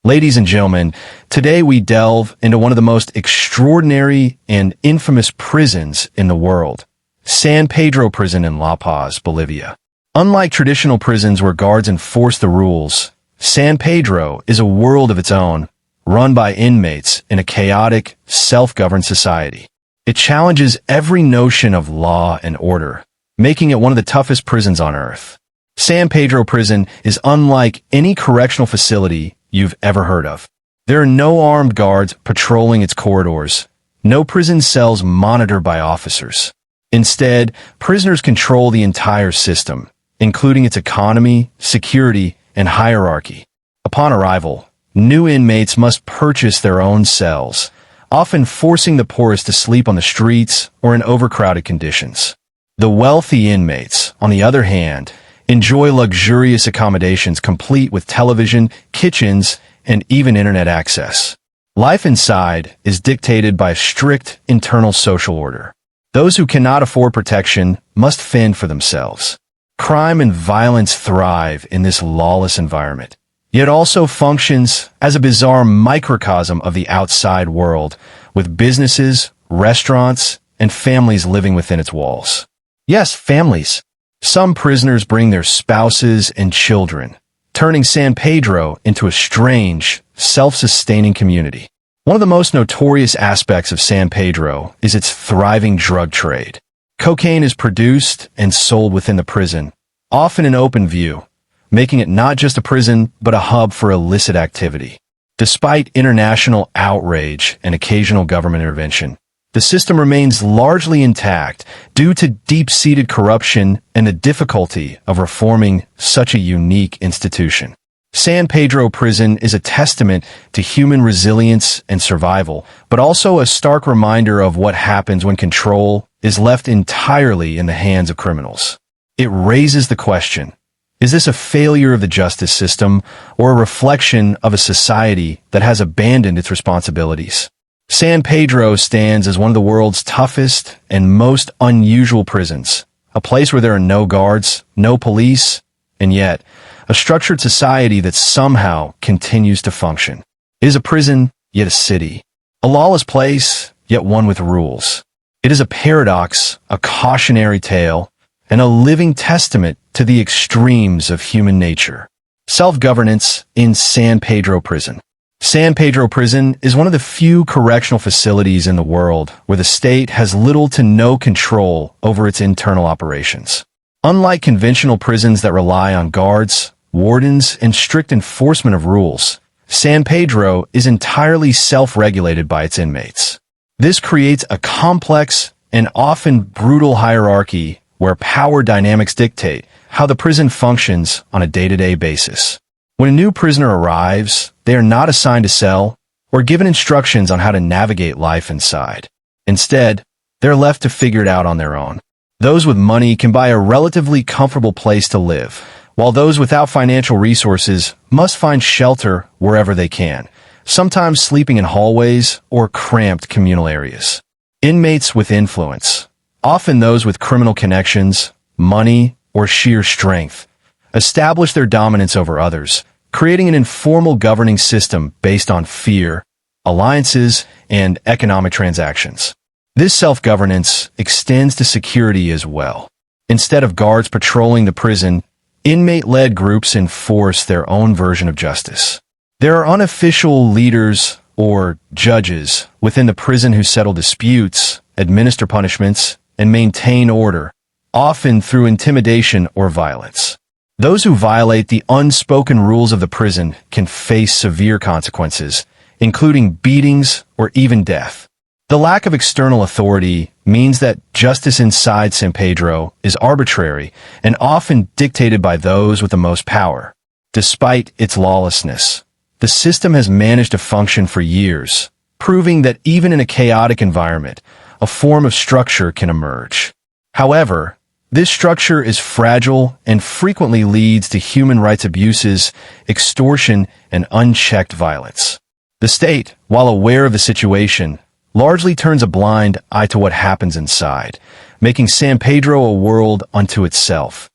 Ladies and gentlemen, today we delve into one of the most extraordinary and infamous prisons in the world, San Pedro Prison in La Paz, Bolivia. Unlike traditional prisons where guards enforce the rules, San Pedro is a world of its own, run by inmates in a chaotic, self-governed society. It challenges every notion of law and order, making it one of the toughest prisons on earth. San Pedro Prison is unlike any correctional facility you've ever heard of. There are no armed guards patrolling its corridors, no prison cells monitored by officers. Instead, prisoners control the entire system, including its economy, security, and hierarchy. Upon arrival, new inmates must purchase their own cells, often forcing the poorest to sleep on the streets or in overcrowded conditions. The wealthy inmates, on the other hand, enjoy luxurious accommodations complete with television, kitchens, and even internet access. Life inside is dictated by a strict internal social order. Those who cannot afford protection must fend for themselves. Crime and violence thrive in this lawless environment, yet also functions as a bizarre microcosm of the outside world, with businesses, restaurants, and families living within its walls. Yes, families. Some prisoners bring their spouses and children, turning San Pedro into a strange, self-sustaining community. One of the most notorious aspects of San Pedro is its thriving drug trade. Cocaine is produced and sold within the prison, often in open view, making it not just a prison but a hub for illicit activity. Despite international outrage and occasional government intervention, the system remains largely intact due to deep-seated corruption and the difficulty of reforming such a unique institution. San Pedro Prison is a testament to human resilience and survival, but also a stark reminder of what happens when control is left entirely in the hands of criminals. It raises the question, is this a failure of the justice system or a reflection of a society that has abandoned its responsibilities? San Pedro stands as one of the world's toughest and most unusual prisons, a place where there are no guards, no police, and yet a structured society that somehow continues to function. It is a prison, yet a city. A lawless place, yet one with rules. It is a paradox, a cautionary tale, and a living testament to the extremes of human nature. Self-governance in San Pedro Prison. San Pedro Prison is one of the few correctional facilities in the world where the state has little to no control over its internal operations. Unlike conventional prisons that rely on guards, wardens, and strict enforcement of rules, San Pedro is entirely self-regulated by its inmates. This creates a complex and often brutal hierarchy where power dynamics dictate how the prison functions on a day-to-day basis. When a new prisoner arrives, they are not assigned a cell or given instructions on how to navigate life inside. Instead, they're left to figure it out on their own. Those with money can buy a relatively comfortable place to live, while those without financial resources must find shelter wherever they can, sometimes sleeping in hallways or cramped communal areas. Inmates with influence, often those with criminal connections, money, or sheer strength, establish their dominance over others, creating an informal governing system based on fear, alliances, and economic transactions. This self-governance extends to security as well. Instead of guards patrolling the prison, inmate-led groups enforce their own version of justice. There are unofficial leaders or judges within the prison who settle disputes, administer punishments, and maintain order, often through intimidation or violence. Those who violate the unspoken rules of the prison can face severe consequences, including beatings or even death. The lack of external authority means that justice inside San Pedro is arbitrary and often dictated by those with the most power. Despite its lawlessness, the system has managed to function for years, proving that even in a chaotic environment, a form of structure can emerge. However, this structure is fragile and frequently leads to human rights abuses, extortion, and unchecked violence. The state, while aware of the situation, largely turns a blind eye to what happens inside, making San Pedro a world unto itself.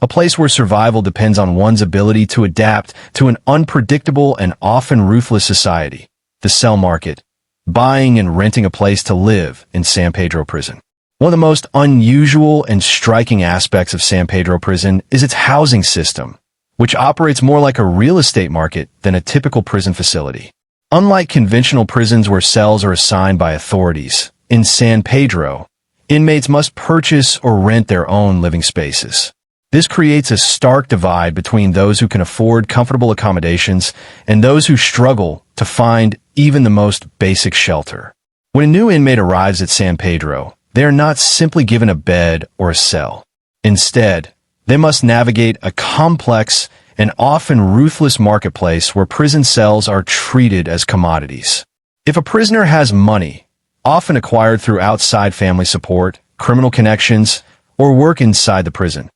a place where survival depends on one's ability to adapt to an unpredictable and often ruthless society. The cell market, buying and renting a place to live in San Pedro Prison. One of the most unusual and striking aspects of San Pedro Prison is its housing system, which operates more like a real estate market than a typical prison facility. Unlike conventional prisons where cells are assigned by authorities, in San Pedro, inmates must purchase or rent their own living spaces. This creates a stark divide between those who can afford comfortable accommodations and those who struggle to find even the most basic shelter. When a new inmate arrives at San Pedro, they are not simply given a bed or a cell. Instead, they must navigate a complex and often ruthless marketplace where prison cells are treated as commodities. If a prisoner has money, often acquired through outside family support, criminal connections, or work inside the prison,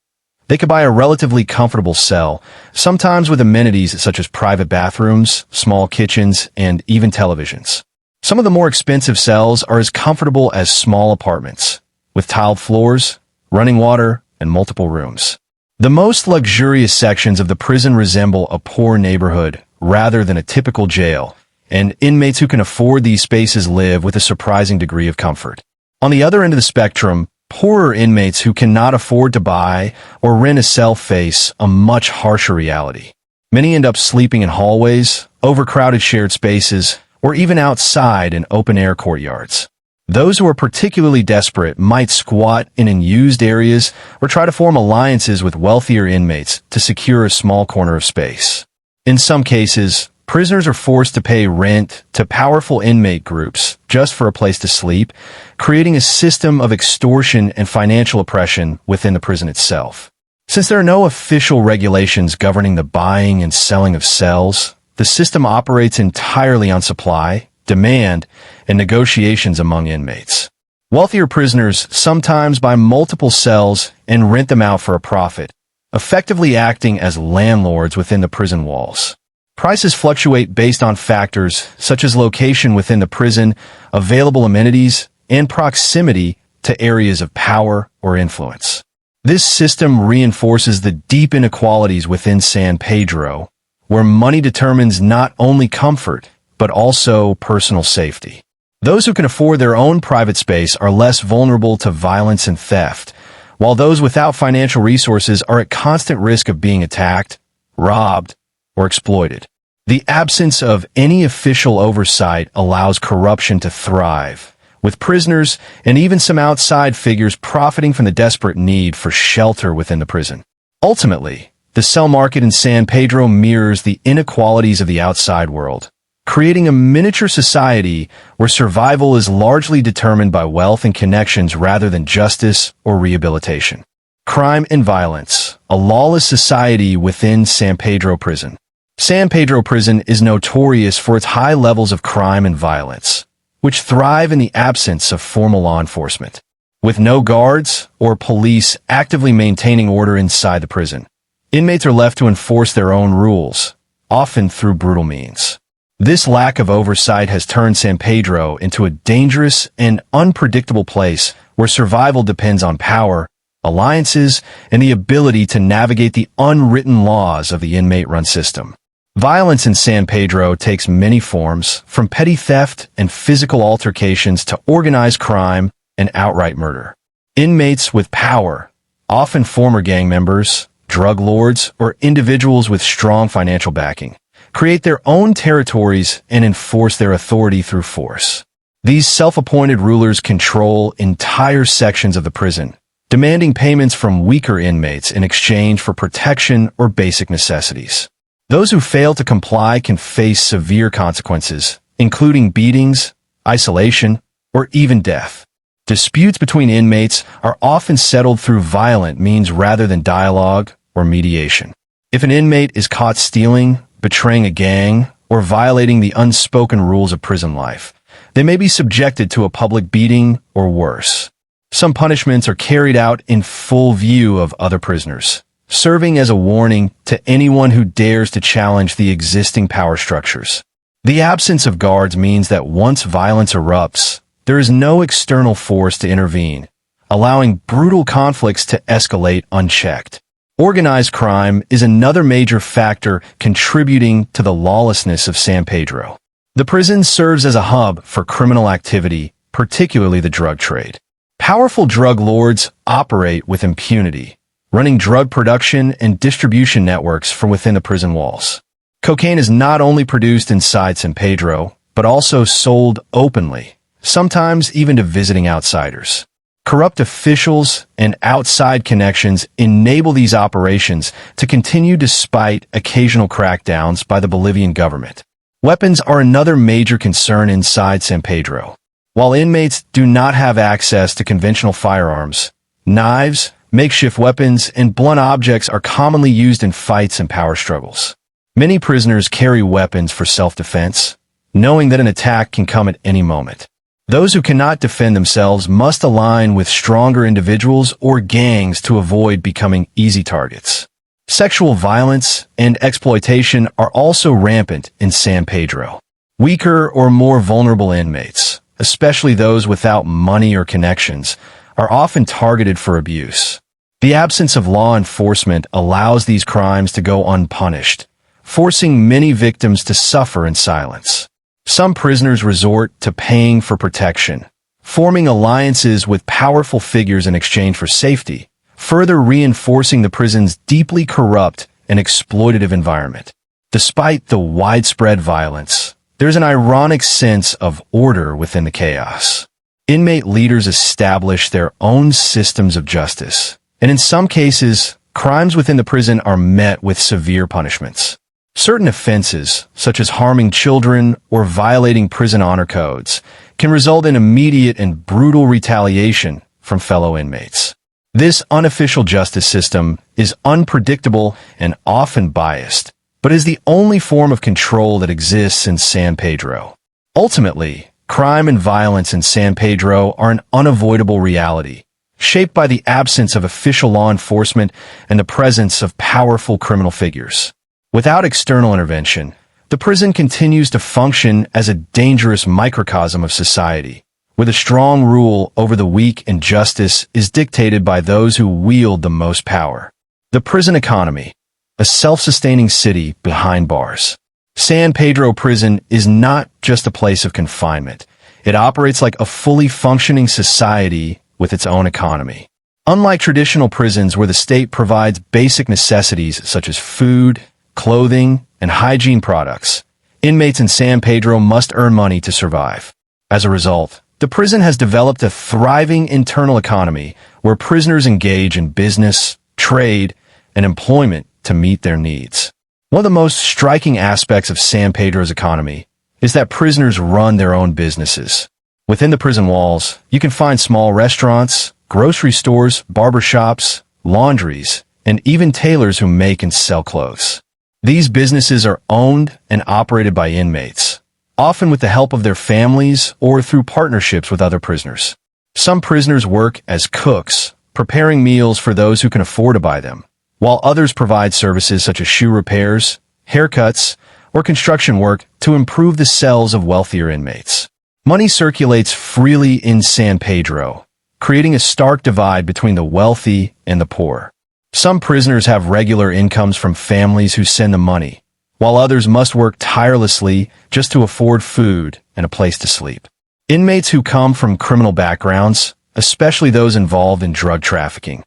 they could buy a relatively comfortable cell, sometimes with amenities such as private bathrooms, small kitchens, and even televisions. Some of the more expensive cells are as comfortable as small apartments, with tiled floors, running water, and multiple rooms. The most luxurious sections of the prison resemble a poor neighborhood rather than a typical jail, and inmates who can afford these spaces live with a surprising degree of comfort. On the other end of the spectrum, poorer inmates who cannot afford to buy or rent a cell face a much harsher reality. Many end up sleeping in hallways, overcrowded shared spaces, or even outside in open-air courtyards. Those who are particularly desperate might squat in unused areas or try to form alliances with wealthier inmates to secure a small corner of space. In some cases, prisoners are forced to pay rent to powerful inmate groups just for a place to sleep, creating a system of extortion and financial oppression within the prison itself. Since there are no official regulations governing the buying and selling of cells, the system operates entirely on supply, demand, and negotiations among inmates. Wealthier prisoners sometimes buy multiple cells and rent them out for a profit, effectively acting as landlords within the prison walls. Prices fluctuate based on factors such as location within the prison, available amenities, and proximity to areas of power or influence. This system reinforces the deep inequalities within San Pedro, where money determines not only comfort, but also personal safety. Those who can afford their own private space are less vulnerable to violence and theft, while those without financial resources are at constant risk of being attacked, robbed, or exploited. The absence of any official oversight allows corruption to thrive, with prisoners and even some outside figures profiting from the desperate need for shelter within the prison. Ultimately, the cell market in San Pedro mirrors the inequalities of the outside world, creating a miniature society where survival is largely determined by wealth and connections rather than justice or rehabilitation. Crime and violence, a lawless society within San Pedro Prison. San Pedro Prison is notorious for its high levels of crime and violence, which thrive in the absence of formal law enforcement. With no guards or police actively maintaining order inside the prison, inmates are left to enforce their own rules, often through brutal means. This lack of oversight has turned San Pedro into a dangerous and unpredictable place where survival depends on power, alliances, and the ability to navigate the unwritten laws of the inmate-run system. Violence in San Pedro takes many forms, from petty theft and physical altercations to organized crime and outright murder. Inmates with power, often former gang members, drug lords, or individuals with strong financial backing, create their own territories and enforce their authority through force. These self-appointed rulers control entire sections of the prison, demanding payments from weaker inmates in exchange for protection or basic necessities. Those who fail to comply can face severe consequences, including beatings, isolation, or even death. Disputes between inmates are often settled through violent means rather than dialogue or mediation. If an inmate is caught stealing, betraying a gang, or violating the unspoken rules of prison life, they may be subjected to a public beating or worse. Some punishments are carried out in full view of other prisoners, serving as a warning to anyone who dares to challenge the existing power structures. The absence of guards means that once violence erupts, there is no external force to intervene, allowing brutal conflicts to escalate unchecked. Organized crime is another major factor contributing to the lawlessness of San Pedro. The prison serves as a hub for criminal activity, particularly the drug trade. Powerful drug lords operate with impunity, running drug production and distribution networks from within the prison walls. Cocaine is not only produced inside San Pedro, but also sold openly, sometimes even to visiting outsiders. Corrupt officials and outside connections enable these operations to continue despite occasional crackdowns by the Bolivian government. Weapons are another major concern inside San Pedro. While inmates do not have access to conventional firearms, knives, makeshift weapons, and blunt objects are commonly used in fights and power struggles. Many prisoners carry weapons for self-defense, knowing that an attack can come at any moment. Those who cannot defend themselves must align with stronger individuals or gangs to avoid becoming easy targets. Sexual violence and exploitation are also rampant in San Pedro. Weaker or more vulnerable inmates, especially those without money or connections, are often targeted for abuse. The absence of law enforcement allows these crimes to go unpunished, forcing many victims to suffer in silence. Some prisoners resort to paying for protection, forming alliances with powerful figures in exchange for safety, further reinforcing the prison's deeply corrupt and exploitative environment. Despite the widespread violence, there's an ironic sense of order within the chaos. Inmate leaders establish their own systems of justice, and in some cases, crimes within the prison are met with severe punishments. Certain offenses, such as harming children or violating prison honor codes, can result in immediate and brutal retaliation from fellow inmates. This unofficial justice system is unpredictable and often biased, but is the only form of control that exists in San Pedro. Ultimately, crime and violence in San Pedro are an unavoidable reality, shaped by the absence of official law enforcement and the presence of powerful criminal figures. Without external intervention, the prison continues to function as a dangerous microcosm of society, with a strong rule over the weak and justice is dictated by those who wield the most power. The prison economy, a self-sustaining city behind bars. San Pedro Prison is not just a place of confinement. It operates like a fully functioning society with its own economy. Unlike traditional prisons where the state provides basic necessities such as food, clothing, and hygiene products, inmates in San Pedro must earn money to survive. As a result, the prison has developed a thriving internal economy where prisoners engage in business, trade, and employment to meet their needs. One of the most striking aspects of San Pedro's economy is that prisoners run their own businesses. Within the prison walls, you can find small restaurants, grocery stores, barbershops, laundries, and even tailors who make and sell clothes. These businesses are owned and operated by inmates, often with the help of their families or through partnerships with other prisoners. Some prisoners work as cooks, preparing meals for those who can afford to buy them, while others provide services such as shoe repairs, haircuts, or construction work to improve the cells of wealthier inmates. Money circulates freely in San Pedro, creating a stark divide between the wealthy and the poor. Some prisoners have regular incomes from families who send them money, while others must work tirelessly just to afford food and a place to sleep. Inmates who come from criminal backgrounds, especially those involved in drug trafficking,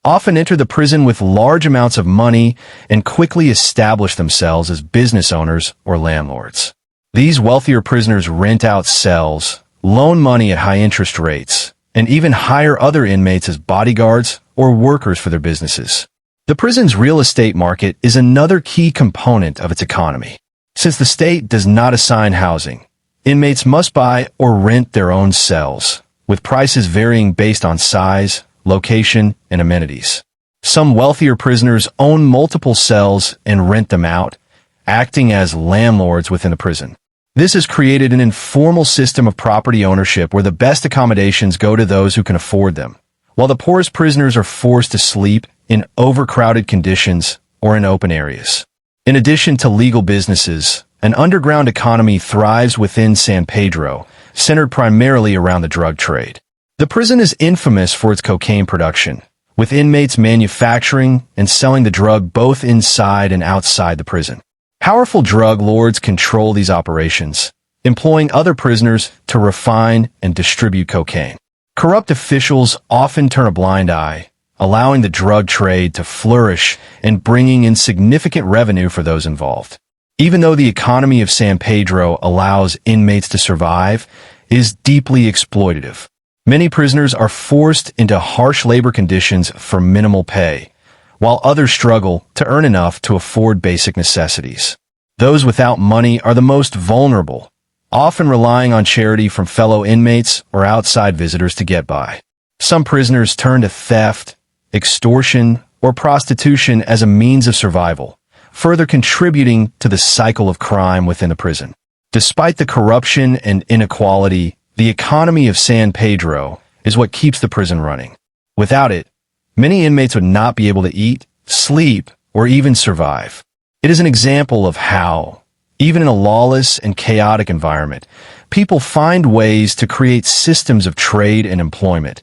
often enter the prison with large amounts of money and quickly establish themselves as business owners or landlords. These wealthier prisoners rent out cells, loan money at high interest rates, and even hire other inmates as bodyguards or workers for their businesses. The prison's real estate market is another key component of its economy. Since the state does not assign housing, inmates must buy or rent their own cells, with prices varying based on size, location, and amenities. Some wealthier prisoners own multiple cells and rent them out, acting as landlords within the prison. This has created an informal system of property ownership where the best accommodations go to those who can afford them, while the poorest prisoners are forced to sleep in overcrowded conditions or in open areas. In addition to legal businesses, an underground economy thrives within San Pedro, centered primarily around the drug trade. The prison is infamous for its cocaine production, with inmates manufacturing and selling the drug both inside and outside the prison. Powerful drug lords control these operations, employing other prisoners to refine and distribute cocaine. Corrupt officials often turn a blind eye, allowing the drug trade to flourish and bringing in significant revenue for those involved. Even though the economy of San Pedro allows inmates to survive, it is deeply exploitative. Many prisoners are forced into harsh labor conditions for minimal pay, while others struggle to earn enough to afford basic necessities. Those without money are the most vulnerable, often relying on charity from fellow inmates or outside visitors to get by. Some prisoners turn to theft, extortion, or prostitution as a means of survival, further contributing to the cycle of crime within the prison. Despite the corruption and inequality, the economy of San Pedro is what keeps the prison running. Without it, many inmates would not be able to eat, sleep, or even survive. It is an example of how, even in a lawless and chaotic environment, people find ways to create systems of trade and employment,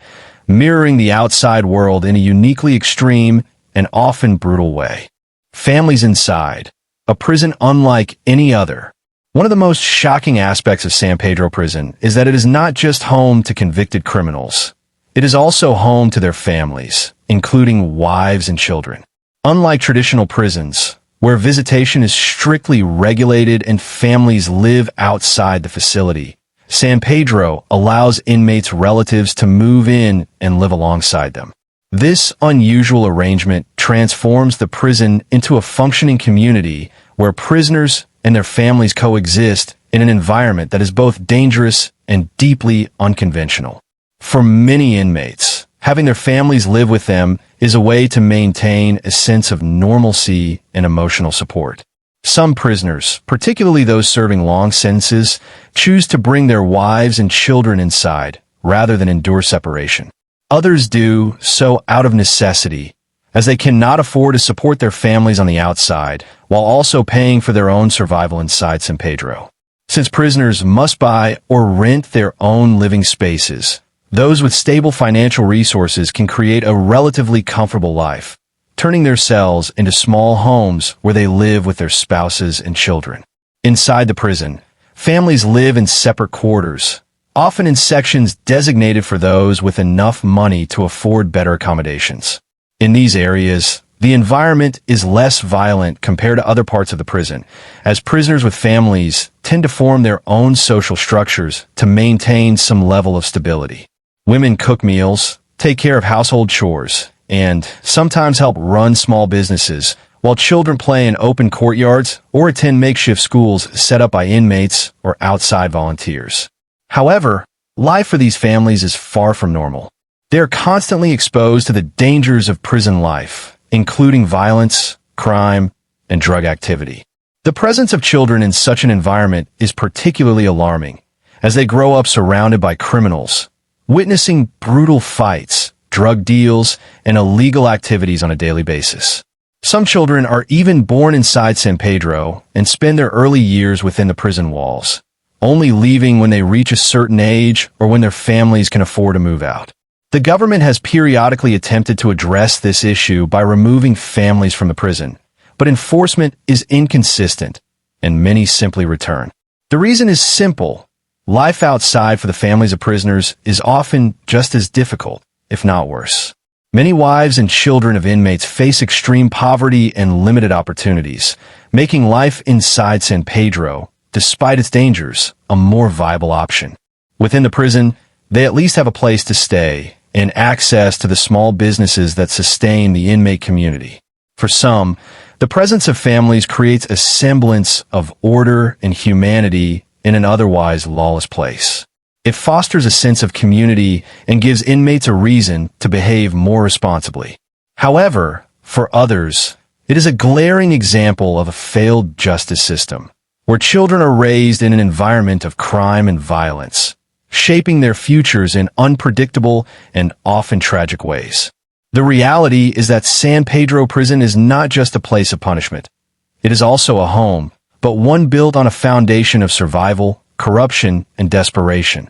mirroring the outside world in a uniquely extreme and often brutal way. Families inside, a prison unlike any other. One of the most shocking aspects of San Pedro Prison is that it is not just home to convicted criminals. It is also home to their families, including wives and children. Unlike traditional prisons, where visitation is strictly regulated and families live outside the facility, San Pedro allows inmates' relatives to move in and live alongside them. This unusual arrangement transforms the prison into a functioning community where prisoners and their families coexist in an environment that is both dangerous and deeply unconventional. For many inmates, having their families live with them is a way to maintain a sense of normalcy and emotional support. Some prisoners, particularly those serving long sentences, choose to bring their wives and children inside rather than endure separation. Others do so out of necessity, as they cannot afford to support their families on the outside, while also paying for their own survival inside San Pedro. Since prisoners must buy or rent their own living spaces, those with stable financial resources can create a relatively comfortable life, turning their cells into small homes where they live with their spouses and children. Inside the prison, families live in separate quarters, often in sections designated for those with enough money to afford better accommodations. In these areas, the environment is less violent compared to other parts of the prison, as prisoners with families tend to form their own social structures to maintain some level of stability. Women cook meals, take care of household chores, and sometimes help run small businesses, while children play in open courtyards or attend makeshift schools set up by inmates or outside volunteers. However, life for these families is far from normal. They are constantly exposed to the dangers of prison life, including violence, crime, and drug activity. The presence of children in such an environment is particularly alarming, as they grow up surrounded by criminals, witnessing brutal fights, drug deals, and illegal activities on a daily basis. Some children are even born inside San Pedro and spend their early years within the prison walls, only leaving when they reach a certain age or when their families can afford to move out. The government has periodically attempted to address this issue by removing families from the prison, but enforcement is inconsistent, and many simply return. The reason is simple. Life outside for the families of prisoners is often just as difficult, if not worse. Many wives and children of inmates face extreme poverty and limited opportunities, making life inside San Pedro, despite its dangers, a more viable option. Within the prison, they at least have a place to stay and access to the small businesses that sustain the inmate community. For some, the presence of families creates a semblance of order and humanity in an otherwise lawless place. It fosters a sense of community and gives inmates a reason to behave more responsibly. However, for others, it is a glaring example of a failed justice system, where children are raised in an environment of crime and violence, shaping their futures in unpredictable and often tragic ways. The reality is that San Pedro Prison is not just a place of punishment. It is also a home, but one built on a foundation of survival, corruption, and desperation.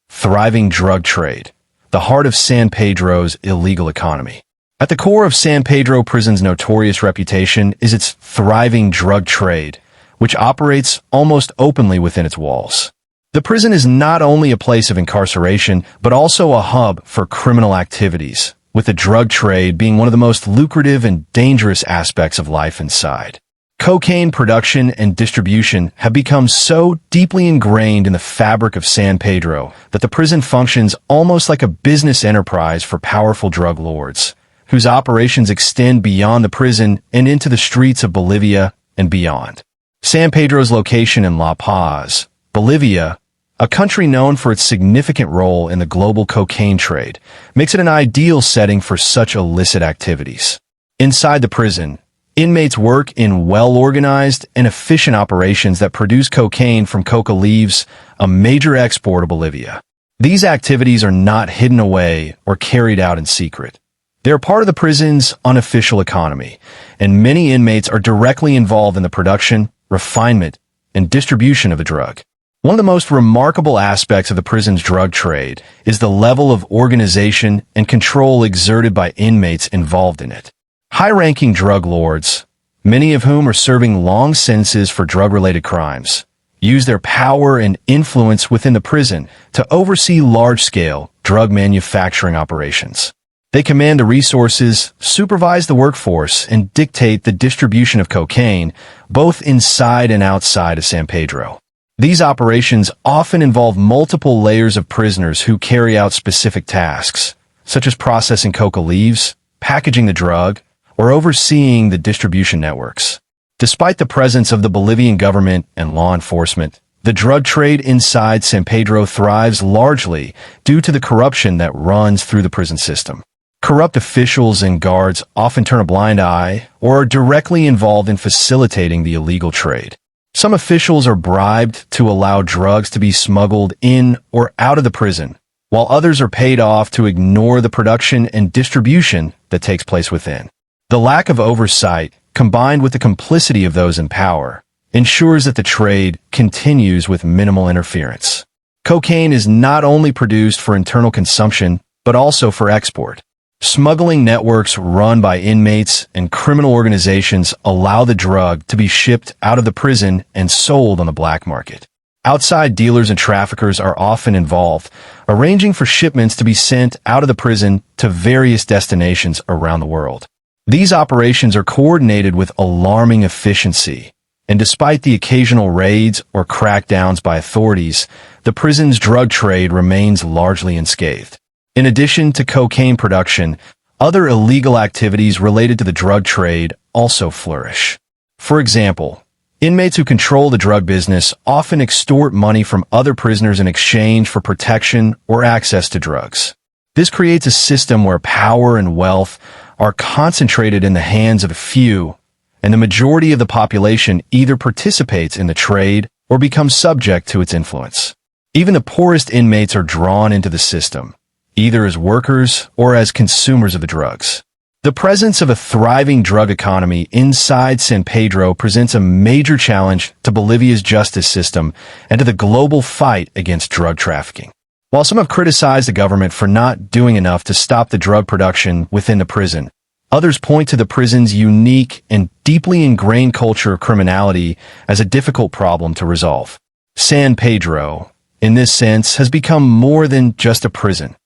Thriving drug trade, the heart of San Pedro's illegal economy. At the core of San Pedro Prison's notorious reputation is its thriving drug trade, which operates almost openly within its walls. The prison is not only a place of incarceration, but also a hub for criminal activities, with the drug trade being one of the most lucrative and dangerous aspects of life inside. Cocaine production and distribution have become so deeply ingrained in the fabric of San Pedro that the prison functions almost like a business enterprise for powerful drug lords, whose operations extend beyond the prison and into the streets of Bolivia and beyond. San Pedro's location in La Paz, Bolivia, a country known for its significant role in the global cocaine trade, makes it an ideal setting for such illicit activities. Inside the prison, inmates work in well-organized and efficient operations that produce cocaine from coca leaves, a major export of Bolivia. These activities are not hidden away or carried out in secret. They are part of the prison's unofficial economy, and many inmates are directly involved in the production, refinement, and distribution of the drug. One of the most remarkable aspects of the prison's drug trade is the level of organization and control exerted by inmates involved in it. High-ranking drug lords, many of whom are serving long sentences for drug-related crimes, use their power and influence within the prison to oversee large-scale drug manufacturing operations. They command the resources, supervise the workforce, and dictate the distribution of cocaine, both inside and outside of San Pedro. These operations often involve multiple layers of prisoners who carry out specific tasks, such as processing coca leaves, packaging the drug, or overseeing the distribution networks. Despite the presence of the Bolivian government and law enforcement, the drug trade inside San Pedro thrives largely due to the corruption that runs through the prison system. Corrupt officials and guards often turn a blind eye or are directly involved in facilitating the illegal trade. Some officials are bribed to allow drugs to be smuggled in or out of the prison, while others are paid off to ignore the production and distribution that takes place within. The lack of oversight, combined with the complicity of those in power, ensures that the trade continues with minimal interference. Cocaine is not only produced for internal consumption, but also for export. Smuggling networks run by inmates and criminal organizations allow the drug to be shipped out of the prison and sold on the black market. Outside dealers and traffickers are often involved, arranging for shipments to be sent out of the prison to various destinations around the world. These operations are coordinated with alarming efficiency, and despite the occasional raids or crackdowns by authorities, the prison's drug trade remains largely unscathed. In addition to cocaine production, other illegal activities related to the drug trade also flourish. For example, inmates who control the drug business often extort money from other prisoners in exchange for protection or access to drugs. This creates a system where power and wealth are concentrated in the hands of a few, and the majority of the population either participates in the trade or becomes subject to its influence. Even the poorest inmates are drawn into the system, either as workers or as consumers of the drugs. The presence of a thriving drug economy inside San Pedro presents a major challenge to Bolivia's justice system and to the global fight against drug trafficking. While some have criticized the government for not doing enough to stop the drug production within the prison, others point to the prison's unique and deeply ingrained culture of criminality as a difficult problem to resolve. San Pedro, in this sense, has become more than just a prison.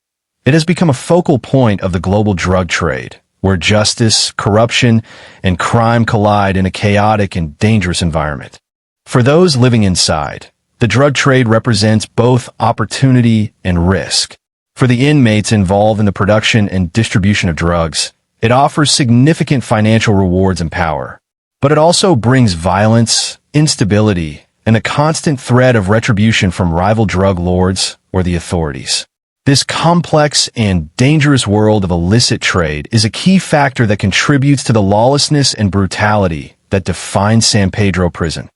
It has become a focal point of the global drug trade, where justice, corruption, and crime collide in a chaotic and dangerous environment. For those living inside, the drug trade represents both opportunity and risk. For the inmates involved in the production and distribution of drugs, it offers significant financial rewards and power. But it also brings violence, instability, and a constant threat of retribution from rival drug lords or the authorities. This complex and dangerous world of illicit trade is a key factor that contributes to the lawlessness and brutality that defines San Pedro Prison.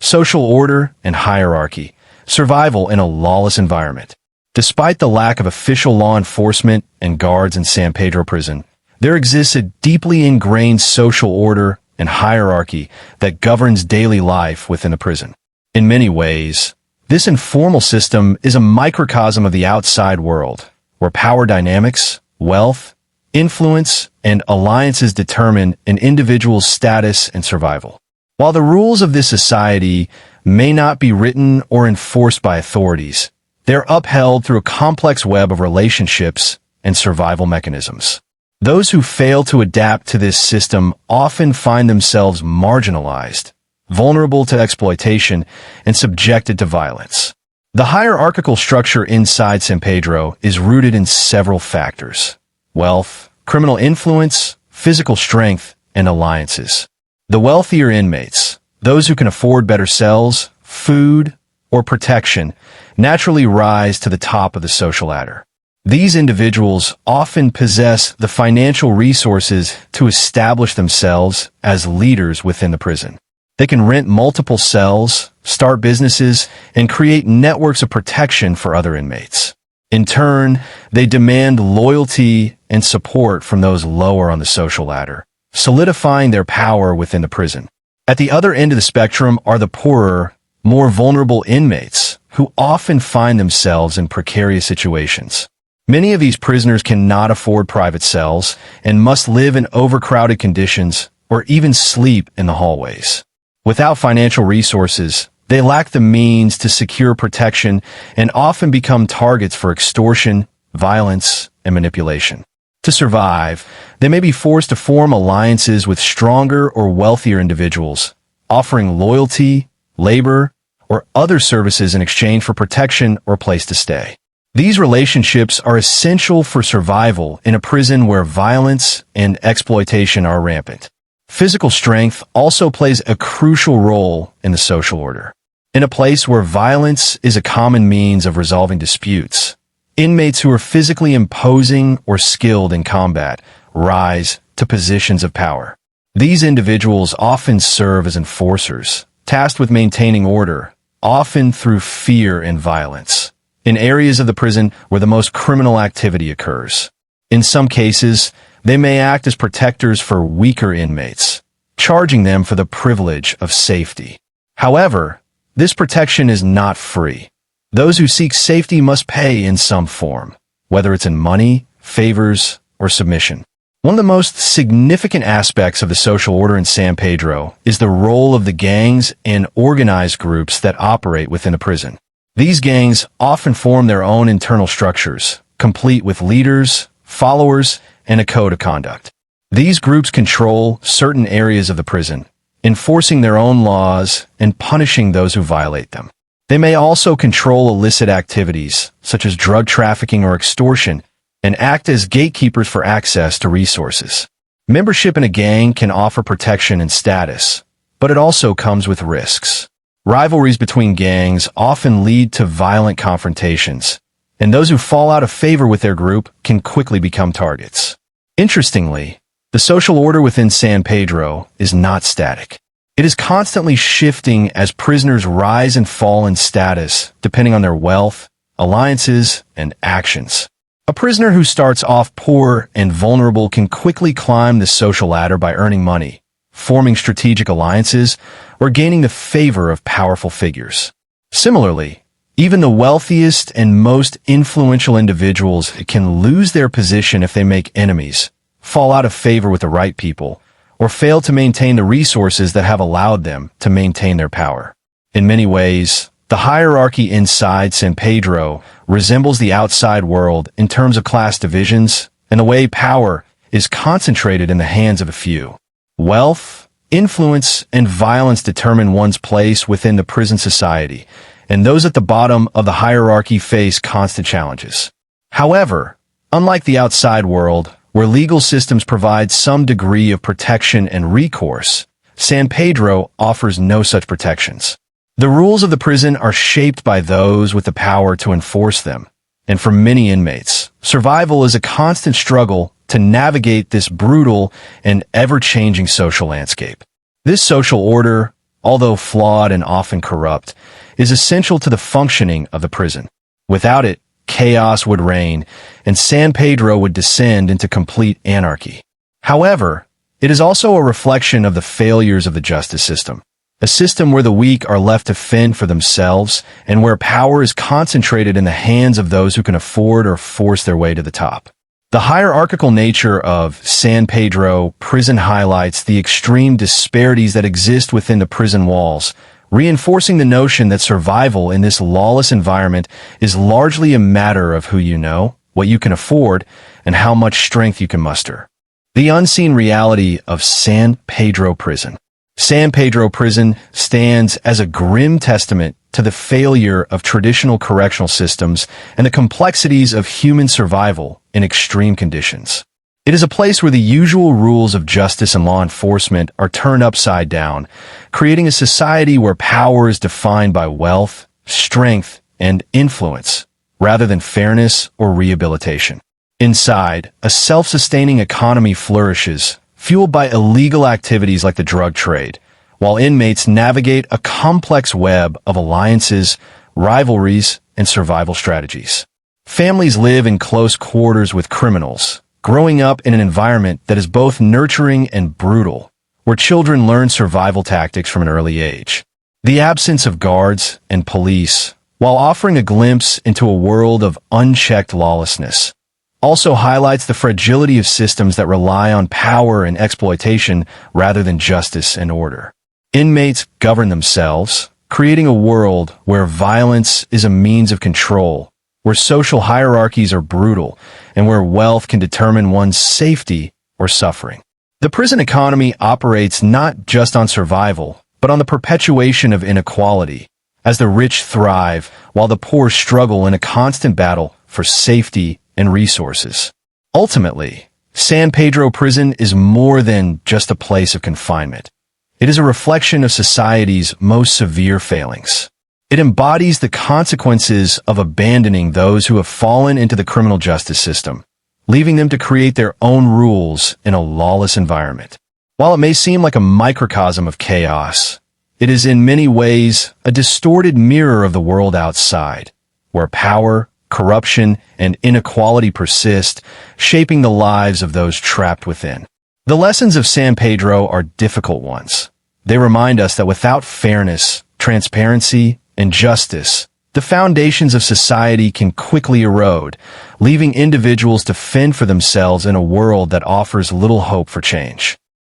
Social order and hierarchy, survival in a lawless environment. Despite the lack of official law enforcement and guards in San Pedro Prison, there exists a deeply ingrained social order and hierarchy that governs daily life within the prison. In many ways, this informal system is a microcosm of the outside world, where power dynamics, wealth, influence, and alliances determine an individual's status and survival. While the rules of this society may not be written or enforced by authorities, they're upheld through a complex web of relationships and survival mechanisms. Those who fail to adapt to this system often find themselves marginalized, vulnerable to exploitation, and subjected to violence. The hierarchical structure inside San Pedro is rooted in several factors: wealth, criminal influence, physical strength, and alliances. The wealthier inmates, those who can afford better cells, food, or protection, naturally rise to the top of the social ladder. These individuals often possess the financial resources to establish themselves as leaders within the prison. They can rent multiple cells, start businesses, and create networks of protection for other inmates. In turn, they demand loyalty and support from those lower on the social ladder, solidifying their power within the prison. At the other end of the spectrum are the poorer, more vulnerable inmates, who often find themselves in precarious situations. Many of these prisoners cannot afford private cells and must live in overcrowded conditions or even sleep in the hallways. Without financial resources, they lack the means to secure protection and often become targets for extortion, violence, and manipulation. To survive, they may be forced to form alliances with stronger or wealthier individuals, offering loyalty, labor, or other services in exchange for protection or place to stay. These relationships are essential for survival in a prison where violence and exploitation are rampant. Physical strength also plays a crucial role in the social order. In a place where violence is a common means of resolving disputes, inmates who are physically imposing or skilled in combat rise to positions of power. These individuals often serve as enforcers, tasked with maintaining order, often through fear and violence, in areas of the prison where the most criminal activity occurs. In some cases, they may act as protectors for weaker inmates, charging them for the privilege of safety. However, this protection is not free. Those who seek safety must pay in some form, whether it's in money, favors, or submission. One of the most significant aspects of the social order in San Pedro is the role of the gangs and organized groups that operate within the prison. These gangs often form their own internal structures, complete with leaders, followers, and a code of conduct. These groups control certain areas of the prison, enforcing their own laws and punishing those who violate them. They may also control illicit activities, such as drug trafficking or extortion, and act as gatekeepers for access to resources. Membership in a gang can offer protection and status, but it also comes with risks. Rivalries between gangs often lead to violent confrontations, and those who fall out of favor with their group can quickly become targets. Interestingly, the social order within San Pedro is not static. It is constantly shifting as prisoners rise and fall in status depending on their wealth, alliances, and actions. A prisoner who starts off poor and vulnerable can quickly climb the social ladder by earning money, forming strategic alliances, or gaining the favor of powerful figures. Similarly, even the wealthiest and most influential individuals can lose their position if they make enemies, fall out of favor with the right people, or fail to maintain the resources that have allowed them to maintain their power. In many ways, the hierarchy inside San Pedro resembles the outside world in terms of class divisions and the way power is concentrated in the hands of a few. Wealth, influence, and violence determine one's place within the prison society, and those at the bottom of the hierarchy face constant challenges. However, unlike the outside world, where legal systems provide some degree of protection and recourse, San Pedro offers no such protections. The rules of the prison are shaped by those with the power to enforce them, and for many inmates, survival is a constant struggle to navigate this brutal and ever-changing social landscape. This social order, although flawed and often corrupt, is essential to the functioning of the prison. Without it, chaos would reign, and San Pedro would descend into complete anarchy. However, it is also a reflection of the failures of the justice system, a system where the weak are left to fend for themselves and where power is concentrated in the hands of those who can afford or force their way to the top. The hierarchical nature of San Pedro Prison highlights the extreme disparities that exist within the prison walls, reinforcing the notion that survival in this lawless environment is largely a matter of who you know, what you can afford, and how much strength you can muster. The unseen reality of San Pedro Prison. San Pedro Prison stands as a grim testament to the failure of traditional correctional systems and the complexities of human survival in extreme conditions. It is a place where the usual rules of justice and law enforcement are turned upside down, creating a society where power is defined by wealth, strength, and influence, rather than fairness or rehabilitation. Inside, a self-sustaining economy flourishes, fueled by illegal activities like the drug trade, while inmates navigate a complex web of alliances, rivalries, and survival strategies. Families live in close quarters with criminals, growing up in an environment that is both nurturing and brutal, where children learn survival tactics from an early age. The absence of guards and police, while offering a glimpse into a world of unchecked lawlessness, also highlights the fragility of systems that rely on power and exploitation rather than justice and order. Inmates govern themselves, creating a world where violence is a means of control, where social hierarchies are brutal, and where wealth can determine one's safety or suffering. The prison economy operates not just on survival, but on the perpetuation of inequality, as the rich thrive while the poor struggle in a constant battle for safety and resources. Ultimately, San Pedro Prison is more than just a place of confinement. It is a reflection of society's most severe failings. It embodies the consequences of abandoning those who have fallen into the criminal justice system, leaving them to create their own rules in a lawless environment. While it may seem like a microcosm of chaos, it is in many ways a distorted mirror of the world outside, where power, corruption, and inequality persist, shaping the lives of those trapped within. The lessons of San Pedro are difficult ones. They remind us that without fairness, transparency, and justice, the foundations of society can quickly erode, leaving individuals to fend for themselves in a world that offers little hope for change.